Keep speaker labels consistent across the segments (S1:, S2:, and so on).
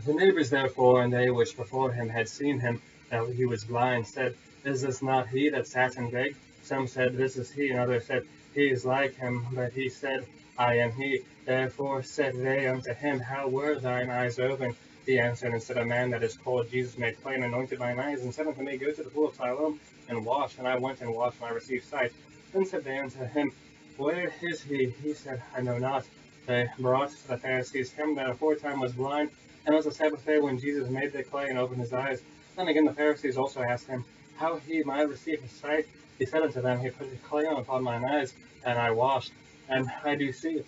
S1: The neighbors therefore, and they which before him had seen him, that he was blind, said, Is this not he that sat and begged? Some said, This is he, and others said, He is like him. But he said, I am he. Therefore said they unto him, How were thine eyes opened? He answered and said, A man that is called Jesus made clay and anointed mine eyes, and said unto me, Go to the pool of Siloam and wash. And I went and washed, and I received sight. Then said they unto him, Where is he? He said, I know not. They brought to the Pharisees him that aforetime was blind, and it was the Sabbath day when Jesus made the clay and opened his eyes. Then again the Pharisees also asked him, How he might receive his sight? He said unto them, He put the clay on upon mine eyes, and I washed, and I do see.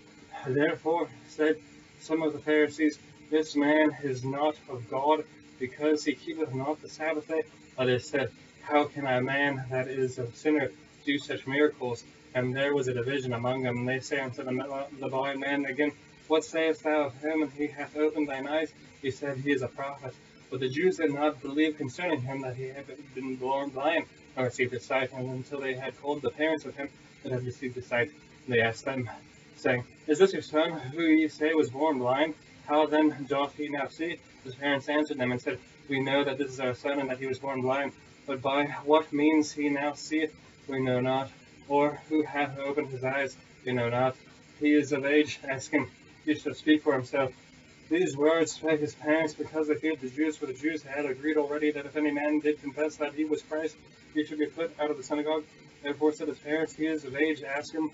S1: Therefore said some of the Pharisees, This man is not of God, because he keepeth not the Sabbath day. Others said, How can a man that is a sinner do such miracles? And there was a division among them. And they say unto the blind man again, What sayest thou of him? And he hath opened thine eyes. He said, He is a prophet. But the Jews did not believe concerning him that he had been born blind, and received his sight. And until they had called the parents of him that had received his sight, they asked them, saying, Is this your son, who ye say was born blind? How then doth he now see? His parents answered them and said, We know that this is our son, and that he was born blind. But by what means he now seeth, we know not. Or who hath opened his eyes, we know not. He is of age, ask him. He shall speak for himself. These words spake his parents, because they feared the Jews, for the Jews had agreed already that if any man did confess that he was Christ, he should be put out of the synagogue. Therefore said his parents, He is of age, ask him.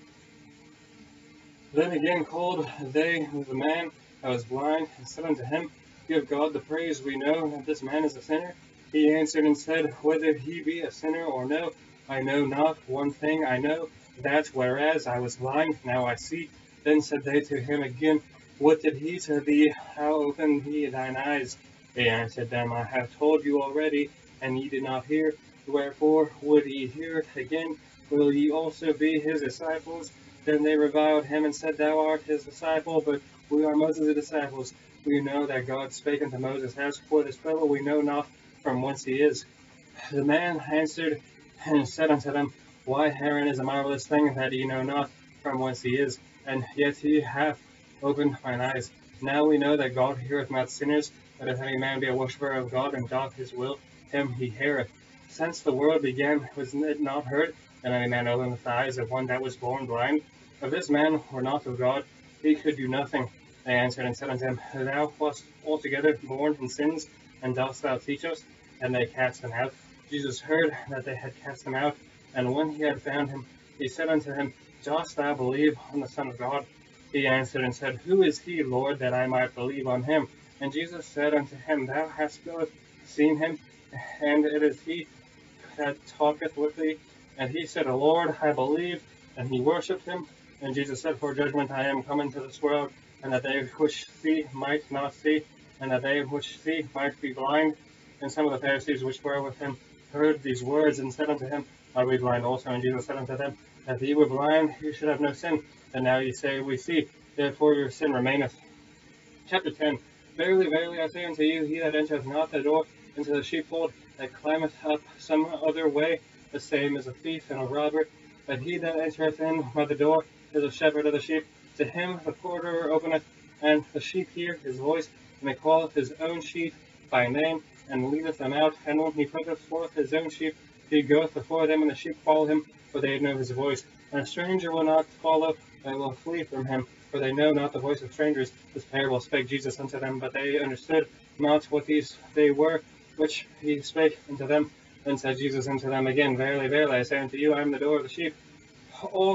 S1: Then again called they the man that was blind, and said unto him, Give God the praise, we know that this man is a sinner. He answered and said, Whether he be a sinner or no, I know not. One thing I know, that whereas I was blind, now I see. Then said they to him again, What did he to thee? How opened he thine eyes? He answered them, I have told you already, and ye did not hear. Wherefore would ye hear it again? Will ye also be his disciples? Then they reviled him and said, Thou art his disciple, but we are Moses' disciples. We know that God spake unto Moses. As for this fellow, we know not from whence he is. The man answered and said unto them, Why, herein is a marvelous thing, that ye know not from whence he is, and yet he hath opened mine eyes. Now we know that God heareth not sinners, but if any man be a worshipper of God, and doth his will, him he heareth. Since the world began, was it not heard that any man opened the eyes of one that was born blind? If this man were not of God, he could do nothing. They answered and said unto him, Thou wast altogether born in sins, and dost thou teach us? And they cast him out. Jesus heard that they had cast him out, and when he had found him, he said unto him, Dost thou believe on the Son of God? He answered and said, Who is he, Lord, that I might believe on him? And Jesus said unto him, Thou hast both seen him, and it is he that talketh with thee. And he said, Lord, I believe. And he worshipped him. And Jesus said, For judgment I am come into this world, and that they which see might not see, and that they which see might be blind. And some of the Pharisees which were with him heard these words, and said unto him, Are we blind also? And Jesus said unto them, If ye were blind, ye should have no sin. And now ye say, We see, therefore your sin remaineth. Chapter 10. Verily, verily, I say unto you, he that entereth not the door into the sheepfold, that climbeth up some other way, the same is a thief and a robber. But he that entereth in by the door is a shepherd of the sheep. To him the porter openeth, and the sheep hear his voice, and he calleth his own sheep by name, and leadeth them out. And when he putteth forth his own sheep, he goeth before them, and the sheep follow him, for they know his voice. And a stranger will not follow, they will flee from him, for they know not the voice of strangers. This parable spake Jesus unto them, but they understood not what these they were, which he spake unto them. Then said Jesus unto them again, Verily, verily, I say unto you, I am the door of the sheep. All